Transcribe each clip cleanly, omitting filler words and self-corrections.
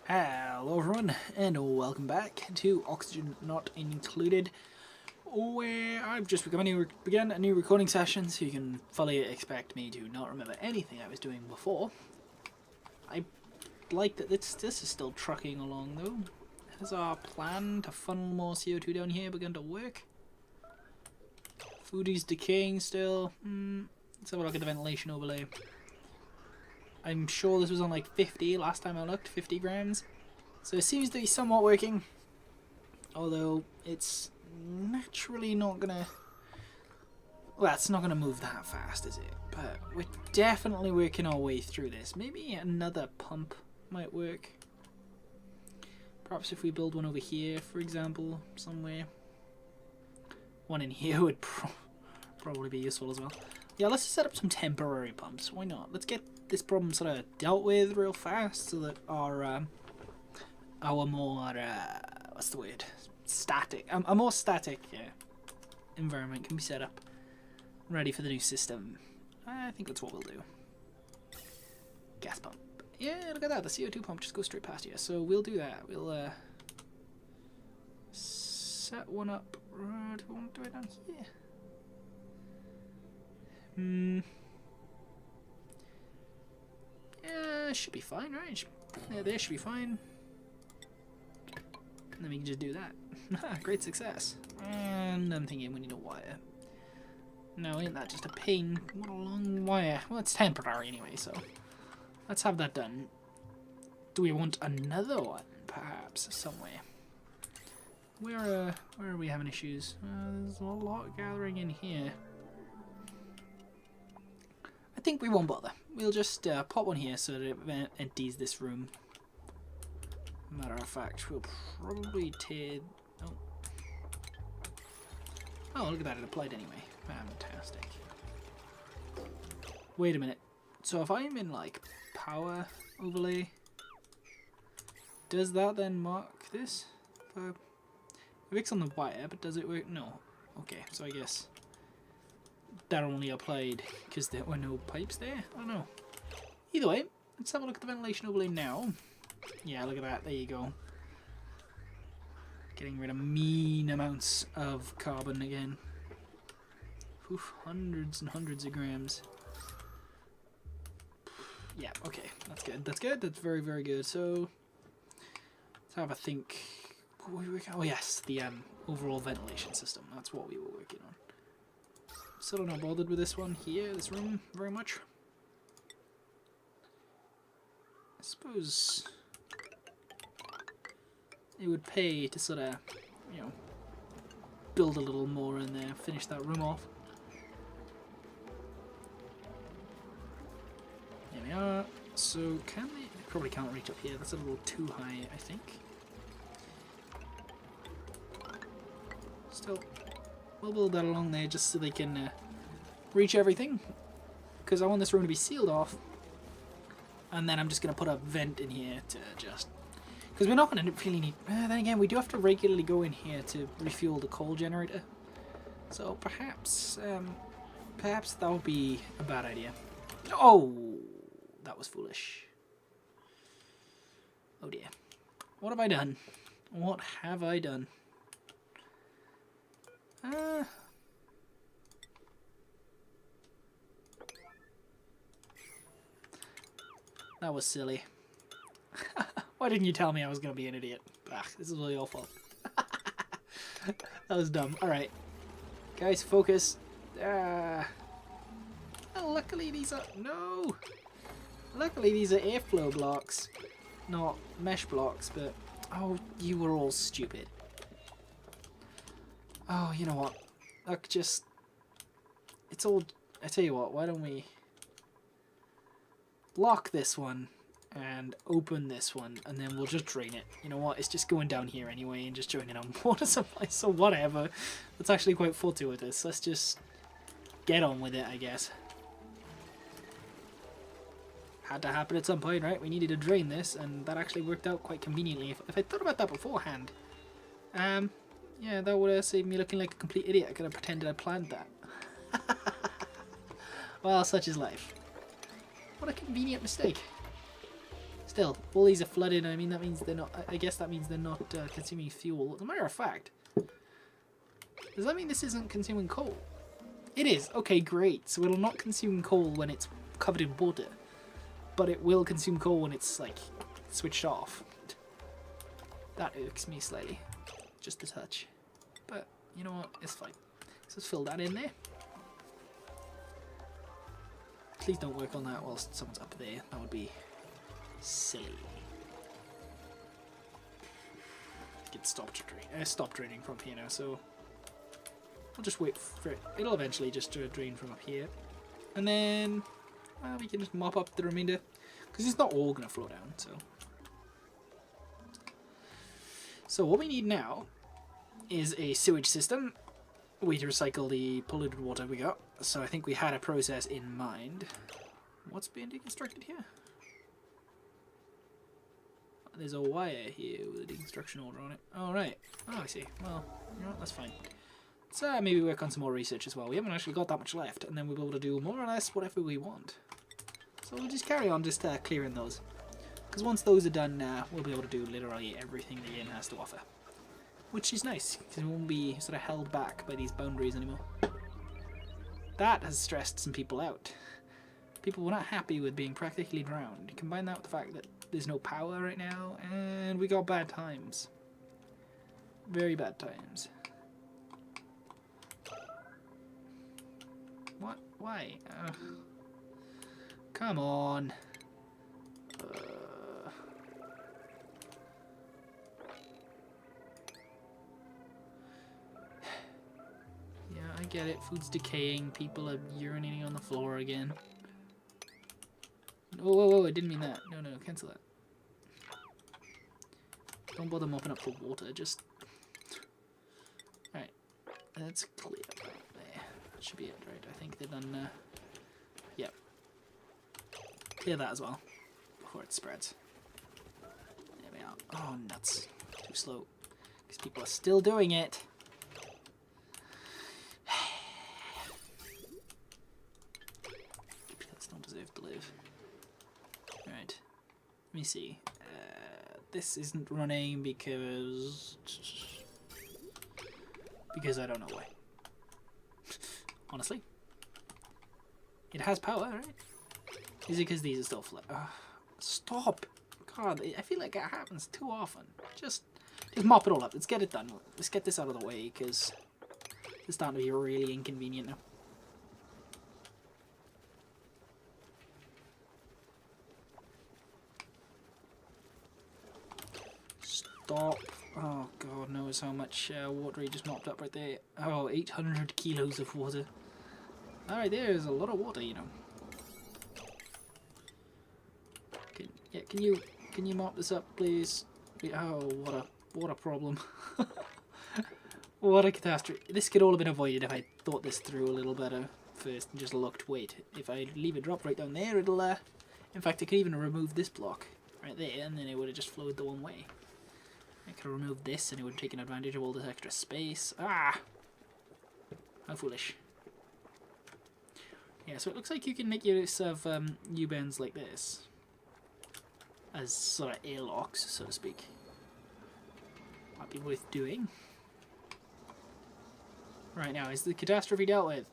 Hello everyone, and welcome back to Oxygen Not Included, where I've just begun a new recording session, so you can fully expect me to not remember anything I was doing before. I like that this is still trucking along though. Has our plan to funnel more CO2 down here begun to work? Food is decaying still. Let's have a look at the ventilation overlay. I'm sure this was on like 50 last time I looked, 50 grams. So it seems to be somewhat working. Although it's naturally not gonna... Well, it's not gonna move that fast, is it? But we're definitely working our way through this. Maybe another pump might work. Perhaps if we build one over here, for example, somewhere. One in here would probably be useful as well. Yeah, let's just set up some temporary pumps. Why not? Let's get this problem sort of dealt with real fast so that our more what's the word? Static. A more static environment can be set up, ready for the new system. I think that's what we'll do. Gas pump. Yeah, look at that. The CO2 pump just goes straight past here. So we'll do that. We'll set one up. Do we want to do it down here? Yeah, should be fine, right? Yeah, there should be fine. And then we can just do that. Great success. And I'm thinking we need a wire. No, ain't that just a pain? What a long wire. Well, it's temporary anyway, so let's have that done. Do we want another one, perhaps, somewhere? Where are we having issues? There's a lot gathering in here. I think we won't bother. We'll just pop one here so that it empties this room. Matter of fact, we'll probably tear... Oh, look at that, it applied anyway. Fantastic. Wait a minute. So if I'm in, like, power overlay, does that then mark this? It works on the wire, but does it work? No. Okay, so I guess that only applied because there were no pipes there? I don't know. Either way, let's have a look at the ventilation overlay now. Yeah, look at that. There you go. Getting rid of mean amounts of carbon again. Oof, hundreds and hundreds of grams. Yeah, okay. That's good. That's good. That's very, very good. So, let's have a think. What were we working on? Oh, yes. The overall ventilation system. That's what we were working on. Still not bothered with this one here, this room, very much. I suppose it would pay to sort of, you know, build a little more in there, finish that room off. There we are. So can they probably can't reach up here, that's a little too high, I think. Still, we'll build that along there just so they can reach everything, because I want this room to be sealed off, and then I'm just going to put a vent in here to just... Because we're not going to really need... then again, we do have to regularly go in here to refuel the coal generator. So perhaps... perhaps that would be a bad idea. Oh! That was foolish. Oh dear. What have I done? What have I done? That was silly. Why didn't you tell me I was going to be an idiot? Ah, this is all your fault. That was dumb. Alright. Guys, focus. Oh, luckily these are... No! Luckily these are airflow blocks. Not mesh blocks, but... Oh, you were all stupid. Oh, you know what? Look, just... It's all... I tell you what, why don't we... Lock this one and open this one, and then we'll just drain it. You know what? It's just going down here anyway and just joining on water supply, so whatever. That's actually quite fortuitous. Let's just get on with it, I guess. Had to happen at some point, right? We needed to drain this, and that actually worked out quite conveniently. If I thought about that beforehand, yeah, that would have saved me looking like a complete idiot. I could have pretended I planned that. Well, such is life. What a convenient mistake. Still, all these are flooded. I mean, that means they're not. I guess that means they're not consuming fuel. As a matter of fact, does that mean this isn't consuming coal? It is. Okay, great. So it'll not consume coal when it's covered in water, but it will consume coal when it's like switched off. That irks me slightly, just a touch. But you know what? It's fine. So let's fill that in there. Please don't work on that whilst someone's up there. That would be silly. Get stopped draining from here now, so I'll just wait for it. It'll eventually just drain from up here, and then we can just mop up the remainder because it's not all gonna flow down. So what we need now is a sewage system, a way to recycle the polluted water we got. So I think we had a process in mind. What's being deconstructed here? There's a wire here with a deconstruction order on it. Oh, right. Oh, I see. Well, you know what, that's fine. Let's maybe work on some more research as well. We haven't actually got that much left, and then we'll be able to do more or less whatever we want. So we'll just carry on just clearing those. Because once those are done, we'll be able to do literally everything the game has to offer. Which is nice, because we won't be sort of held back by these boundaries anymore. That has stressed some people out. People were not happy with being practically drowned. Combine that with the fact that there's no power right now, and we got bad times. Very bad times. What? Why? Come on. Yeah, I get it. Food's decaying. People are urinating on the floor again. Oh, whoa, whoa, I didn't mean that. No, cancel that. Don't bother mopping up the water, just... Alright, that's clear. There. That should be it, right? I think they're done, Yep. Clear that as well, before it spreads. There we are. Oh, nuts. Too slow. Because people are still doing it. That's not deserved to live. Right, let me see. This isn't running because I don't know why. Honestly, it has power, right? Is it because these are still flat? Stop! God, I feel like it happens too often. Just mop it all up. Let's get it done. Let's get this out of the way because it's starting to be really inconvenient now. Stop. Oh god knows how much water he just mopped up right there. Oh, 800 kilos of water. Alright, there's a lot of water, you know. Can you mop this up, please? Oh, what a problem. What a catastrophe. This could all have been avoided if I thought this through a little better first and just looked, wait, if I leave it drop right down there, it'll, in fact, I could even remove this block right there, and then it would have just flowed the one way. I could have removed this and it would have taken advantage of all this extra space. Ah! How foolish. Yeah, so it looks like you can make use of U-bends like this as sort of airlocks, so to speak. Might be worth doing. Right, now, is the catastrophe dealt with?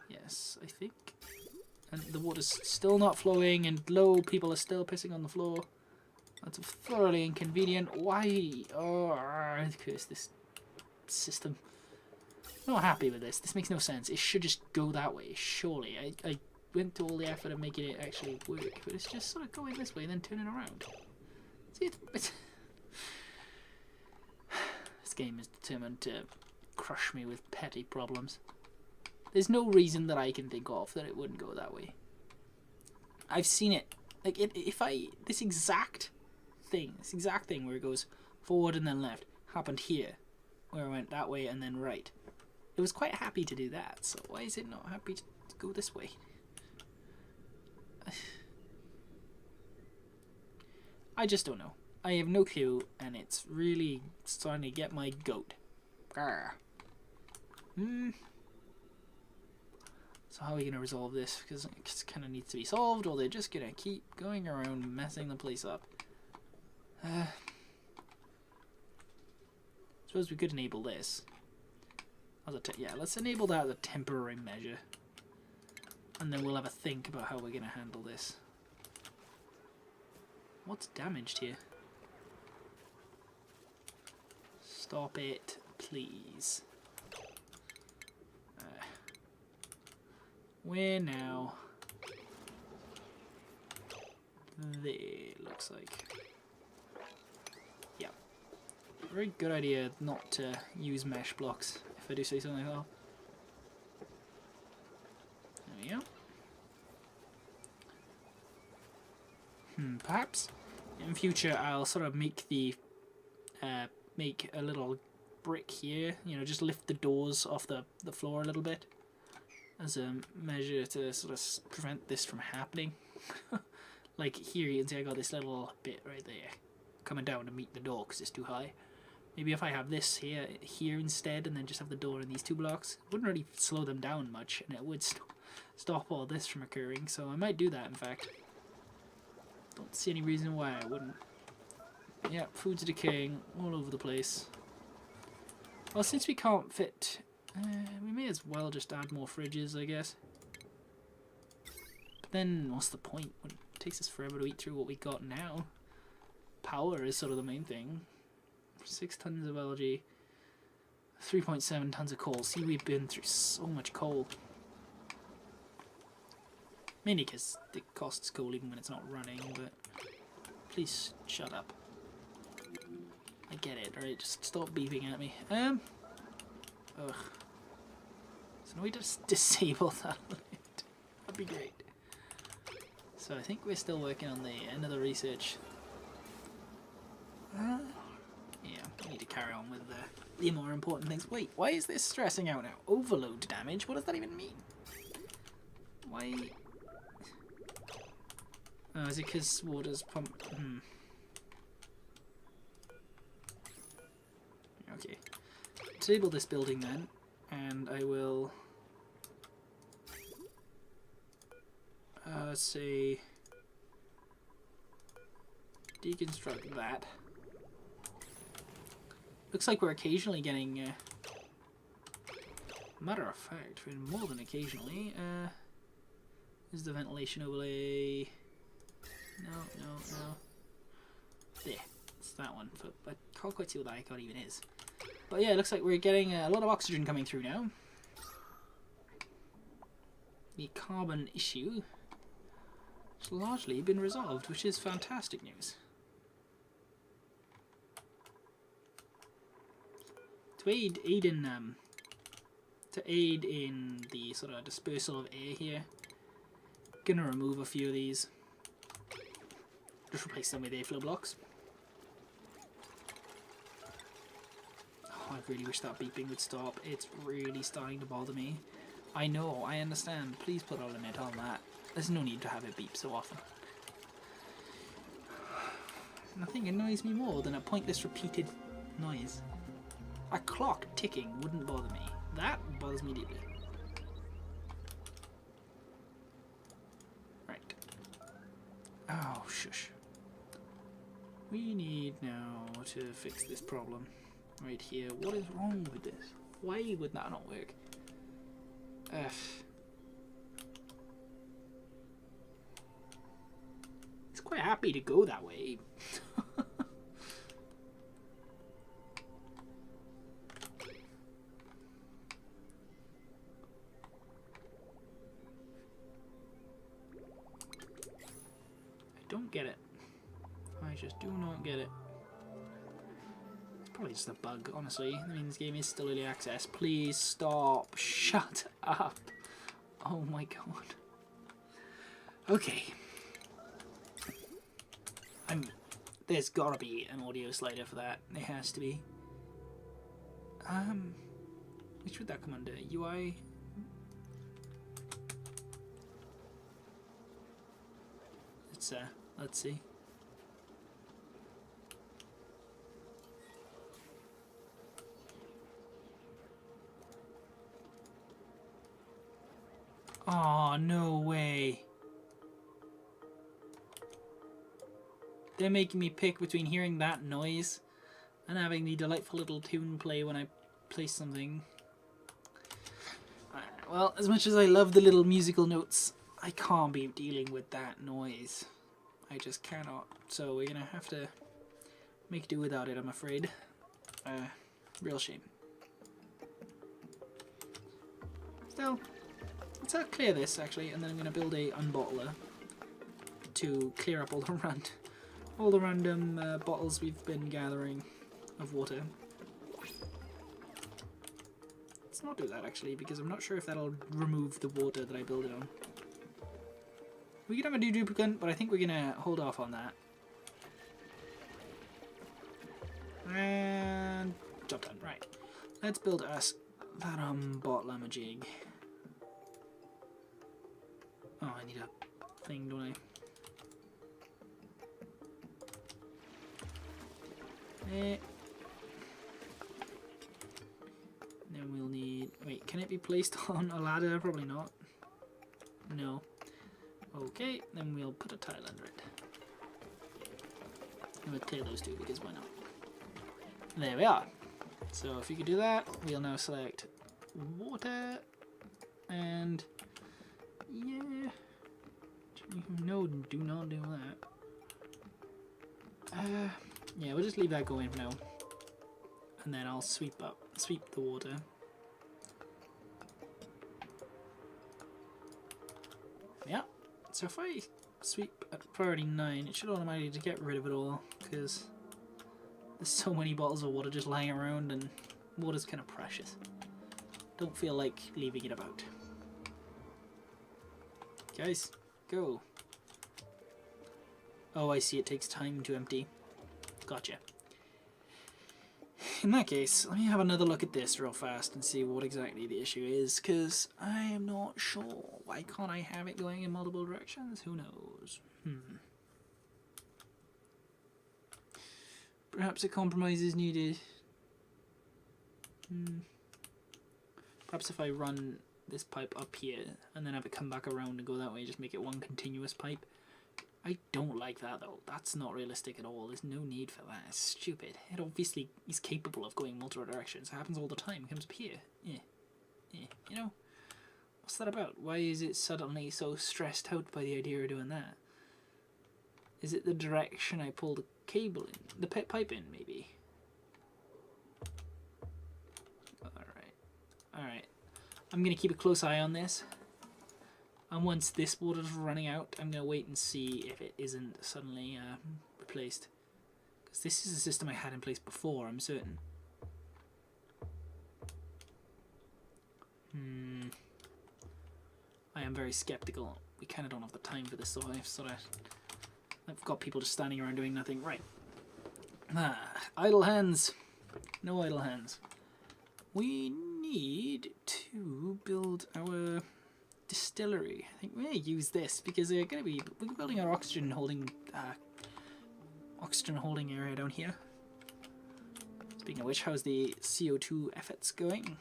Yes, I think. And the water's still not flowing, and people are still pissing on the floor. That's thoroughly inconvenient. Why? Oh, I curse this system. I'm not happy with this. This makes no sense. It should just go that way, surely. I went to all the effort of making it actually work, but it's just sort of going this way and then turning around. See, this game is determined to crush me with petty problems. There's no reason that I can think of that it wouldn't go that way. I've seen it. Like, this exact thing where it goes forward and then left happened here, where I went that way and then right. It was quite happy to do that, so why is it not happy to go this way? I just don't know. I have no clue, and it's really starting to get my goat. Grr. So how are we going to resolve this? Because it kind of needs to be solved, or they're just going to keep going around messing the place up. Suppose we could enable this. As a yeah, let's enable that as a temporary measure. And then we'll have a think about how we're going to handle this. What's damaged here? Stop it, please. Where now? There, looks like. Yeah. Very good idea not to use mesh blocks, if I do say something like that. There we go. Perhaps in future I'll sort of make the make a little brick here, you know, just lift the doors off the floor a little bit as a measure to sort of prevent this from happening. Like here you can see I got this little bit right there coming down to meet the door because it's too high. Maybe if I have this here instead and then just have the door in these 2 blocks, it wouldn't really slow them down much and it would stop all this from occurring, so I might do that in fact. Don't see any reason why I wouldn't. Yeah, food's decaying all over the place. Well, since we can't fit, we may as well just add more fridges, I guess. But then, what's the point? It takes us forever to eat through what we got now. Power is sort of the main thing. 6 tons of algae, 3.7 tons of coal. See, we've been through so much coal. Mainly because it costs coal even when it's not running, but please shut up. I get it, alright? Just stop beeping at me. Ugh. So now we just disable that. That'd be great. So I think we're still working on the end of the research. Yeah, we need to carry on with the more important things. Wait, why is this stressing out now? Overload damage? What does that even mean? Why? Oh, is it because water's pumped? Okay. Disable this building then, and I will say deconstruct that. Looks like we're occasionally getting matter of fact, more than occasionally. Is the ventilation overlay? No. There, it's that one. But I can't quite see what the icon even is. But yeah, it looks like we're getting a lot of oxygen coming through now. The carbon issue has largely been resolved, which is fantastic news. To aid in the sort of dispersal of air here, gonna remove a few of these. Just replace them with airflow blocks. Oh, I really wish that beeping would stop. It's really starting to bother me. I know, I understand. Please put a limit on that. There's no need to have it beep so often. Nothing annoys me more than a pointless repeated noise. A clock ticking wouldn't bother me. That bothers me deeply. Right. Oh, shush. We need now to fix this problem right here. What is wrong with this? Why would that not work? It's quite happy to go that way. I don't get it. I just do not get it. It's probably just a bug, honestly. I mean, this game is still early access. Please stop. Shut up. Oh my god. Okay. There's gotta be an audio slider for that. There has to be. Which would that come under? UI? Let's see. Oh, no way. They're making me pick between hearing that noise and having the delightful little tune play when I place something. Well, as much as I love the little musical notes, I can't be dealing with that noise. I just cannot. So we're gonna have to make do without it, I'm afraid. Real shame. Still, let's clear this actually, and then I'm gonna build a unbottler to clear up all the random bottles we've been gathering of water. Let's not do that actually, because I'm not sure if that'll remove the water that I build it on. We could have a duplicate, but I think we're gonna hold off on that. And job done. Right. Let's build us that bottler jig. Oh, I need a thing, don't I? Then we'll need... Wait, can it be placed on a ladder? Probably not. No. Okay, then we'll put a tile under it. And we'll clear those two because why not? There we are. So if you could do that, we'll now select water and yeah. No, do not do that. Yeah, we'll just leave that going for now. And then I'll sweep the water. Yeah. So if I sweep at priority 9, it should automatically just get rid of it all, because there's so many bottles of water just lying around and water's kind of precious. Don't feel like leaving it about. Guys, go. Oh, I see, it takes time to empty. Gotcha. In that case, let me have another look at this real fast and see what exactly the issue is, because I am not sure. Why can't I have it going in multiple directions? Who knows? Perhaps a compromise is needed. Perhaps if I run this pipe up here and then have it come back around and go that way, just make it one continuous pipe. I don't like that though. That's not realistic at all. There's no need for that. It's stupid. It obviously is capable of going multiple directions. It happens all the time. It comes up here. Yeah. You know? What's that about? Why is it suddenly so stressed out by the idea of doing that? Is it the direction I pull the cable in? The pipe in, maybe? Alright. I'm going to keep a close eye on this. And once this water's running out, I'm going to wait and see if it isn't suddenly replaced. Because this is a system I had in place before, I'm certain. I am very skeptical. We kind of don't have the time for this, so I've got people just standing around doing nothing. Right. Idle hands. No idle hands. We need to build our distillery. I think we're going to use this because we're building our oxygen holding area down here. Speaking of which, how's the CO2 efforts going?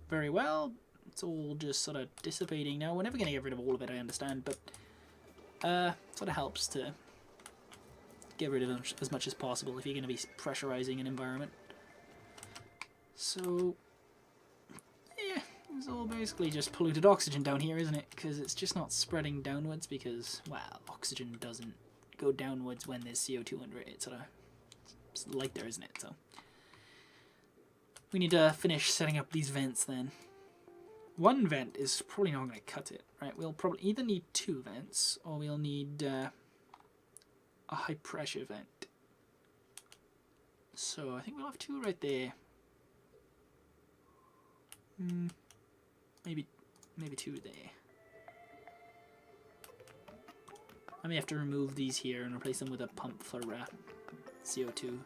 Very well. It's all just sort of dissipating now. We're never going to get rid of all of it, I understand, but sort of helps to get rid of as much as possible if you're going to be pressurizing an environment. So yeah, it's all basically just polluted oxygen down here, isn't it? Because it's just not spreading downwards because, well, oxygen doesn't go downwards when there's CO2 under it. It's sort of like there, isn't it? So we need to finish setting up these vents then. One vent is probably not going to cut it, right? We'll probably either need 2 vents or we'll need a high pressure vent. So I think we'll have 2 right there. Maybe 2 there. I may have to remove these here and replace them with a pump for CO2.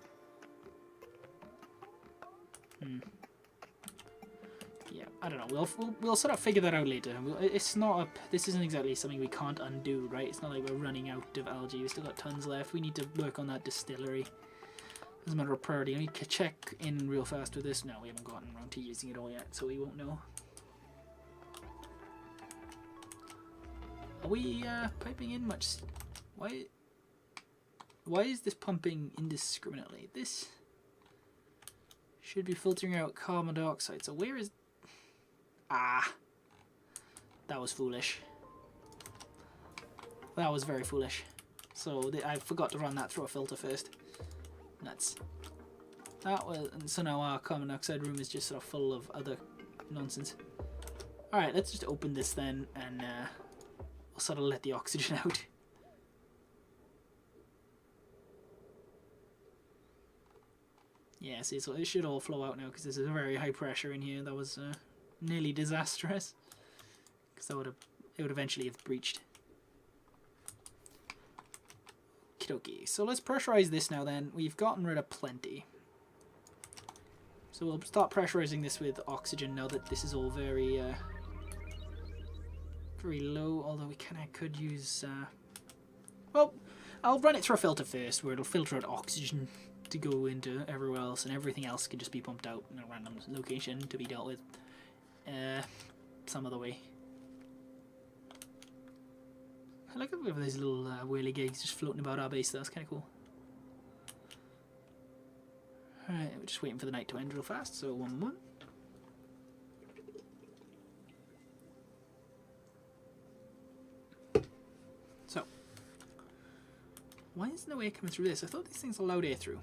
Yeah, I don't know. We'll sort of figure that out later. This isn't exactly something we can't undo, right? It's not like we're running out of algae. We've still got tons left. We need to work on that distillery. As a matter of priority, I need to check in real fast with this. No, we haven't gotten around to using it all yet, so we won't know. Are we piping in much? Why is this pumping indiscriminately? This should be filtering out carbon dioxide. So where is... Ah! That was foolish. That was very foolish. So I forgot to run that through a filter first. Nuts. That was... And so now our carbon dioxide room is just sort of full of other nonsense. Alright, let's just open this then and we'll sort of let the oxygen out. Yeah, see, so it should all flow out now because there's a very high pressure in here. That was nearly disastrous because it would eventually have breached. Okie, so let's pressurize this now then. We've gotten rid of plenty. So we'll start pressurizing this with oxygen now that this is all very very low, although we could use... well, I'll run it through a filter first where it'll filter out oxygen to go into everywhere else, and everything else can just be pumped out in a random location to be dealt with some other way. I like that we have these little whirly gigs just floating about our base. That's kind of cool. Alright, we're just waiting for the night to end real fast, so 1 1. So, why isn't the air coming through this? I thought these things allowed air through.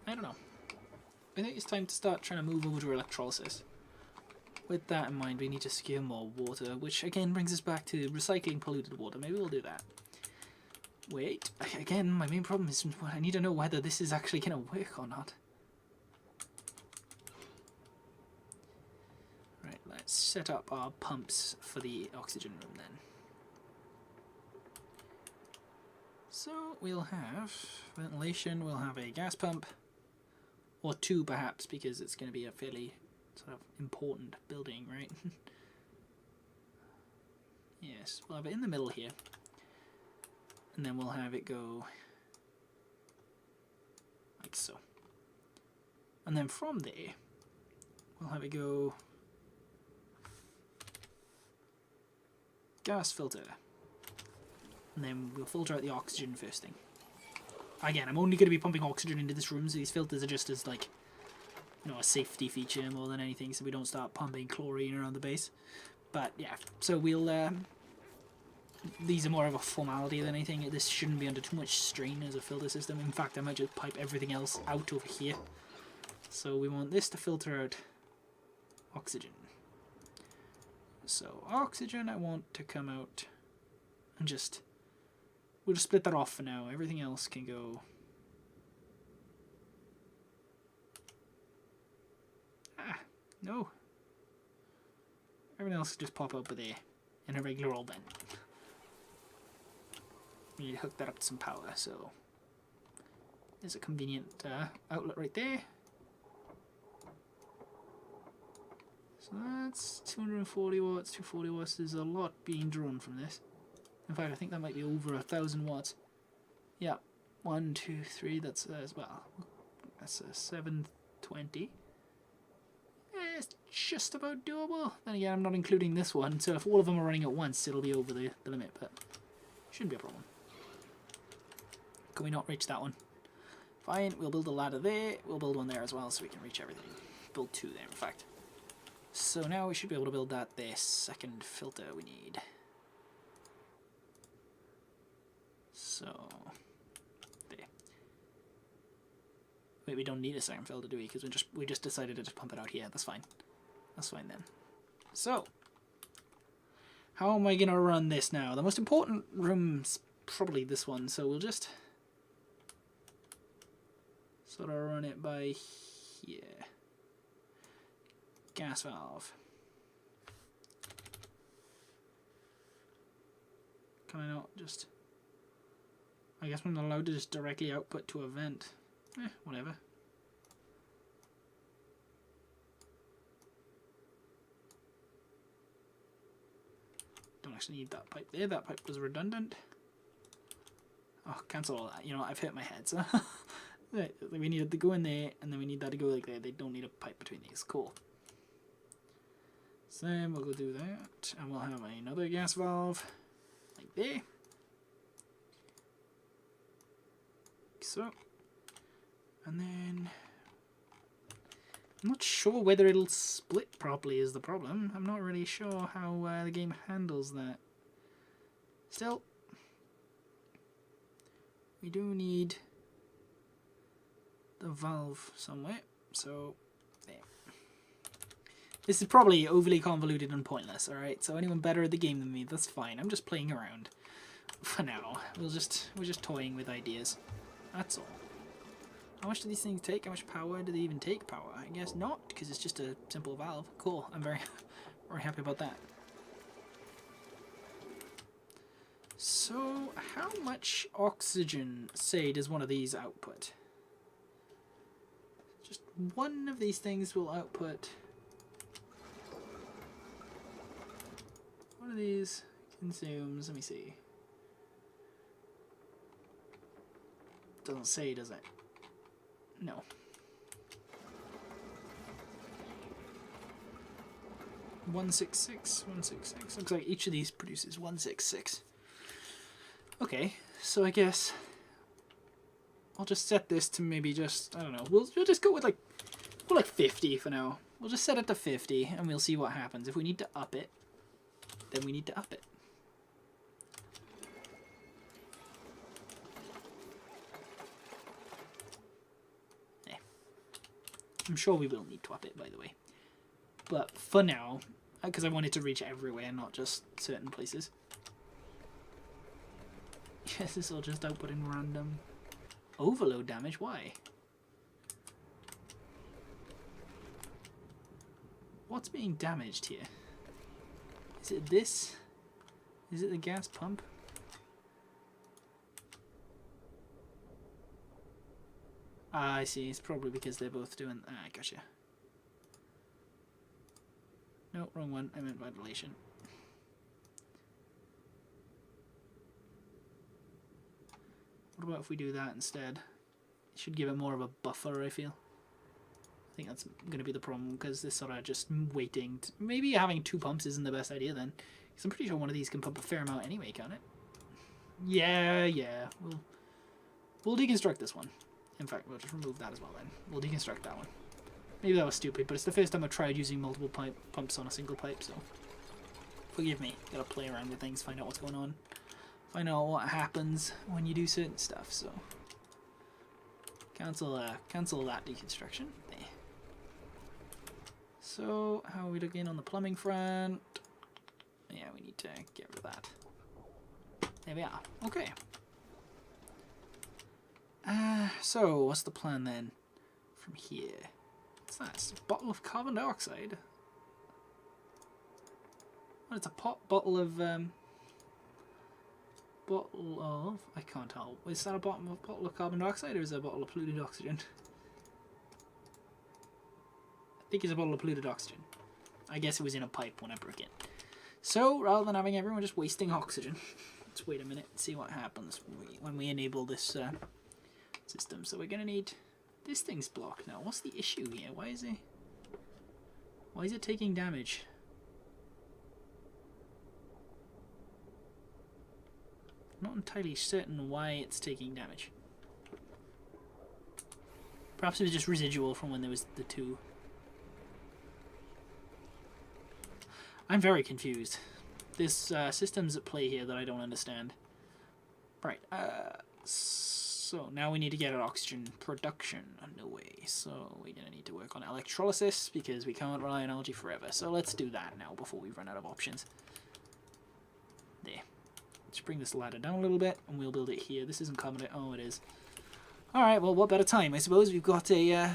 I don't know. I think it's time to start trying to move over to electrolysis. With that in mind, we need to secure more water, which again brings us back to recycling polluted water. Maybe we'll do that. Wait, again, my main problem is I need to know whether this is actually going to work or not. Right, let's set up our pumps for the oxygen room then. So we'll have ventilation, we'll have a gas pump, or 2 perhaps, because it's going to be a fairly sort of important building, right? Yes, we'll have it in the middle here. And then we'll have it go like so. And then from there, we'll have it go gas filter. And then we'll filter out the oxygen first thing. Again, I'm only going to be pumping oxygen into this room, so these filters are just as, like, you know, a safety feature more than anything, so we don't start pumping chlorine around the base. But yeah, so we'll these are more of a formality than anything. This shouldn't be under too much strain as a filter system. In fact, I might just pipe everything else out over here. So we want this to filter out oxygen. So oxygen I want to come out and just... We'll just split that off for now. Everything else can go... Ah, no. Everything else can just pop over there in a regular old vent. We need to hook that up to some power, so there's a convenient outlet right there. So that's 240 watts, 240 watts. There's a lot being drawn from this. In fact, I think that might be over 1,000 watts. Yeah, 1, 2, 3. That's as well. That's a 720. It's just about doable. Then again, I'm not including this one, so if all of them are running at once, it'll be over the limit, but shouldn't be a problem. Can we not reach that one? Fine, we'll build a ladder there. We'll build one there as well so we can reach everything. Build 2 there, in fact. So now we should be able to build that there. Second filter we need. So, there. Wait, we don't need a second filter, do we? Because we just decided to just pump it out here. That's fine. That's fine then. So, how am I going to run this now? The most important room's probably this one, so we'll just sort of run it by here. Gas valve. Can I not just... I guess I'm not allowed to just directly output to a vent. Whatever. Don't actually need that pipe there. That pipe was redundant. Oh, cancel all that. You know, I've hit my head, so... we need it to go in there, and then we need that to go like there. They don't need a pipe between these. Cool. So then we'll go do that, and we'll have another gas valve, like there. So, and then I'm not sure whether it'll split properly is the problem. I'm not really sure how the game handles that. Still, we do need the valve somewhere, so there. This is probably overly convoluted and pointless, alright? So anyone better at the game than me, that's fine. I'm just playing around. For now. We're just toying with ideas. That's all. How much do these things take? How much power do they even take power? I guess not, because it's just a simple valve. Cool. I'm very, very happy about that. So, how much oxygen, say, does one of these output? Just one of these things will output... One of these consumes, let me see. Doesn't say, does it? No. $166, $166. Looks like each of these produces $166. Okay, so I guess I'll just set this to maybe just, I don't know, we'll just go with like 50 for now. We'll just set it to 50 and we'll see what happens. If we need to up it, then we need to up it. Yeah. I'm sure we will need to up it, by the way. But for now, because I want it to reach everywhere, not just certain places. Yes, this will just output in random overload damage. Why? What's being damaged here? Is it this? Is it the gas pump? Ah, I see. It's probably because they're both doing... Ah, gotcha. No, wrong one. I meant ventilation. What about if we do that instead? It should give it more of a buffer, I feel. I think that's going to be the problem, because this sort of just waiting. Maybe having two pumps isn't the best idea then. Because I'm pretty sure one of these can pump a fair amount anyway, can't it? Yeah. We'll deconstruct this one. In fact, we'll just remove that as well then. We'll deconstruct that one. Maybe that was stupid, but it's the first time I've tried using multiple pumps on a single pipe, so forgive me. Gotta play around with things, find out what's going on. Find out what happens when you do certain stuff, so... Cancel that deconstruction. There. So, how are we looking on the plumbing front? Yeah, we need to get rid of that. There we are. Okay. So, what's the plan then? From here. What's that? It's a bottle of carbon dioxide. Well, it's a bottle of... I can't tell. Is that a bottle of carbon dioxide or is it a bottle of polluted oxygen? I think it's a bottle of polluted oxygen. I guess it was in a pipe when I broke it. So, rather than having everyone just wasting oxygen, let's wait a minute and see what happens when we enable this system. So we're going to need... This thing's blocked now. What's the issue here? Why is it taking damage? Not entirely certain why it's taking damage. Perhaps it was just residual from when there was the two. I'm very confused. There's systems at play here that I don't understand. Right, so now we need to get an oxygen production underway. So we're going to need to work on electrolysis because we can't rely on algae forever. So let's do that now before we run out of options. There. Let's bring this ladder down a little bit and we'll build it here. This isn't carbon. Oh, it is. Alright, well, what better time? I suppose we've got a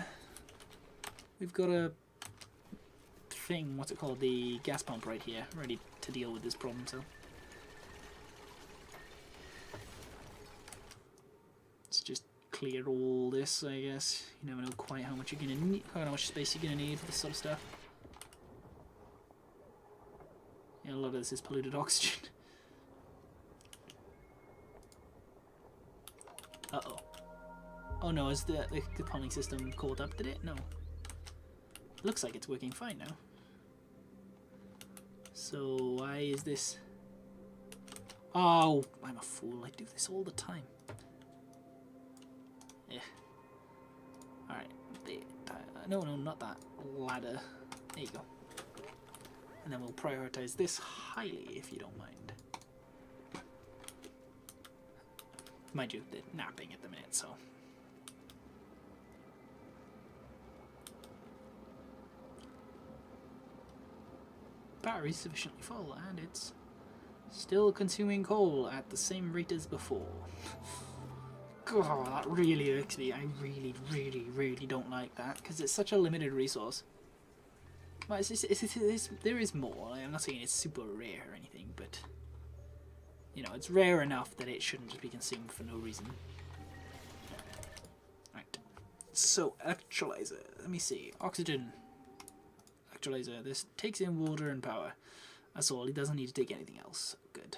thing, what's it called? The gas pump right here, ready to deal with this problem, so. Let's just clear all this, I guess. You never know quite how much you're gonna need, how much space you're gonna need for this sort of stuff. Yeah, a lot of this is polluted oxygen. Uh-oh. Oh no, is the plumbing system caught up? Did it? No. Looks like it's working fine now. So why is this? Oh, I'm a fool. I do this all the time. Yeah. Alright. No, not that. Ladder. There you go. And then we'll prioritize this highly, if you don't mind. Mind you, they're napping at the minute, so... Battery's sufficiently full, and it's still consuming coal at the same rate as before. God, that really irks me. I really don't like that, because it's such a limited resource. Well, there is more. I'm not saying it's super rare or anything, but you know, it's rare enough that it shouldn't just be consumed for no reason. Right. So, electrolyzer. Let me see. Oxygen. Electrolyzer. This takes in water and power. That's all. He doesn't need to take anything else. Good.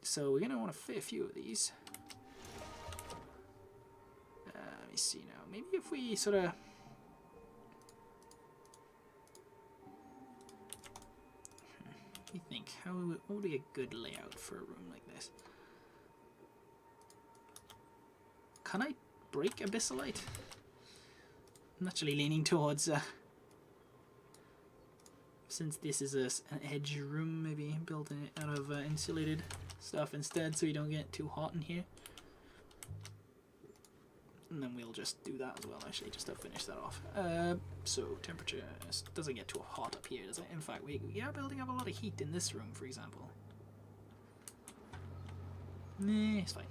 So we're going to want to fit a few of these. Let me see now. Maybe if we sort of... What do you think? What would be a good layout for a room like this? Can I break Abyssalite? I'm actually leaning towards... since this is an edge room, maybe building it out of insulated stuff instead so you don't get too hot in here. And then we'll just do that as well, actually, just to finish that off. So, temperature doesn't get too hot up here, does it? In fact, we are building up a lot of heat in this room, for example. Nah, it's fine.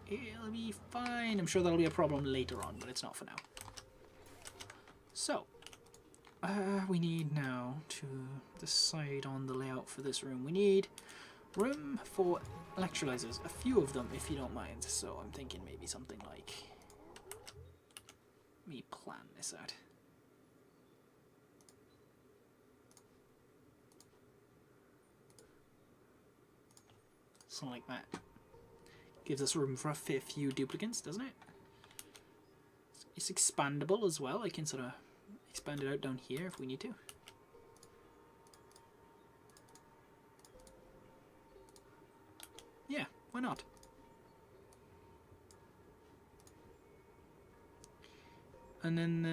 It'll be fine. I'm sure that'll be a problem later on, but it's not for now. So, we need now to decide on the layout for this room. We need room for electrolyzers, a few of them if you don't mind. So I'm thinking maybe something like... Let me plan this out. Something like that. Gives us room for a fair few duplicants, doesn't it? It's expandable as well. I can sort of expand it out down here if we need to. Yeah, why not? And then,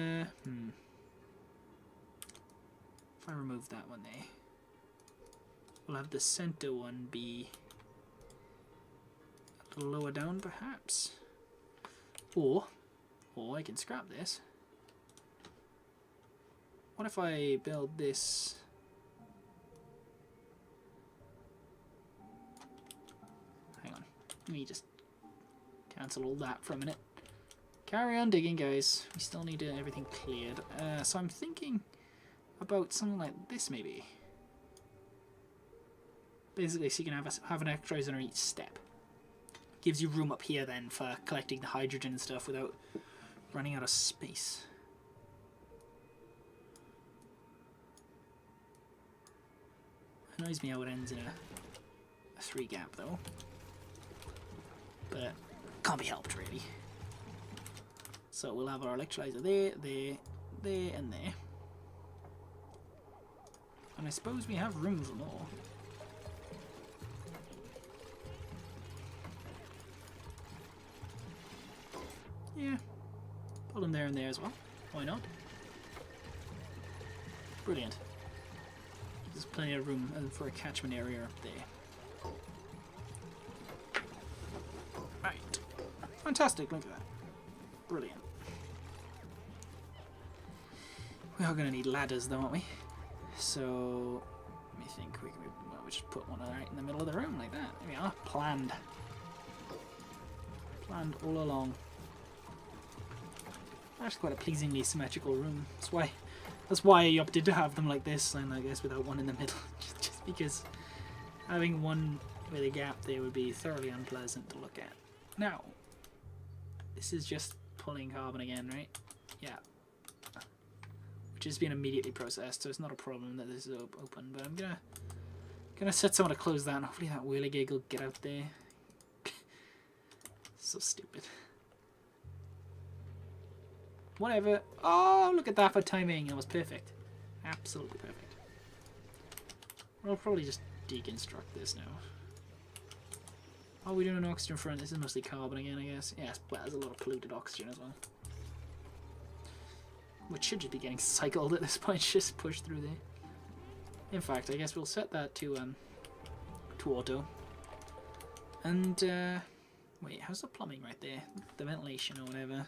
if I remove that one there, we'll have the center one be a little lower down perhaps. Or I can scrap this. What if I build this? Hang on. Let me just cancel all that for a minute. Carry on digging, guys. We still need everything cleared. So I'm thinking about something like this, maybe. Basically, so you can have an electrolyzer on each step. Gives you room up here then for collecting the hydrogen and stuff without running out of space. Annoys me how it ends in a 3 gap though, but can't be helped really. So we'll have our electrolyzer there, and there. And I suppose we have room for more. Yeah, put them there and there as well. Why not? Brilliant. There's plenty of room for a catchment area up there. Right. Fantastic, look at that. Brilliant. We are going to need ladders though, aren't we? So, let me think. We just put one right in the middle of the room like that. There we are. Planned. Planned all along. Actually quite a pleasingly symmetrical room. That's why I opted to have them like this, and I guess without one in the middle. Just because having one with a gap there would be thoroughly unpleasant to look at. Now, this is just pulling carbon again, right? Yeah. Which has been immediately processed, so it's not a problem that this is open. But I'm gonna set someone to close that, and hopefully that whirligig will get out there. So stupid. Whatever. Oh, look at that for timing. It was perfect. Absolutely perfect. I'll probably just deconstruct this now. Oh, we're doing an oxygen front. This is mostly carbon again, I guess. Yes, but there's a lot of polluted oxygen as well. Which should just be getting cycled at this point, just push through there. In fact, I guess we'll set that to auto. And, wait, how's the plumbing right there? The ventilation or whatever.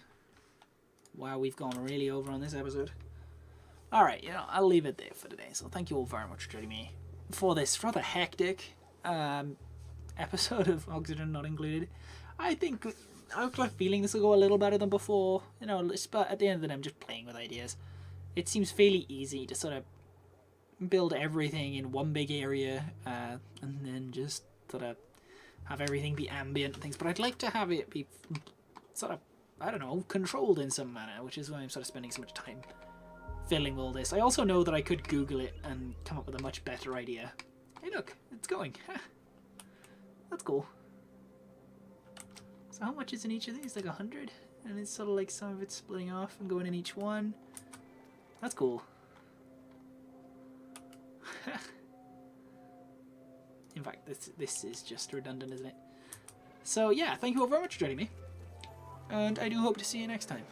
Wow, we've gone really over on this episode. Alright, you know, I'll leave it there for today. So thank you all very much for joining me for this rather hectic episode of Oxygen Not Included. I think I've got a feeling this will go a little better than before. You know, but at the end of the day, I'm just playing with ideas. It seems fairly easy to sort of build everything in one big area and then just sort of have everything be ambient and things. But I'd like to have it be sort of, I don't know, controlled in some manner, which is why I'm sort of spending so much time filling all this. I also know that I could Google it and come up with a much better idea. Hey look, it's going. That's cool. So how much is in each of these? Like 100? And it's sort of like some of it's splitting off and going in each one. That's cool. In fact, this is just redundant, isn't it? So yeah, thank you all very much for joining me. And I do hope to see you next time.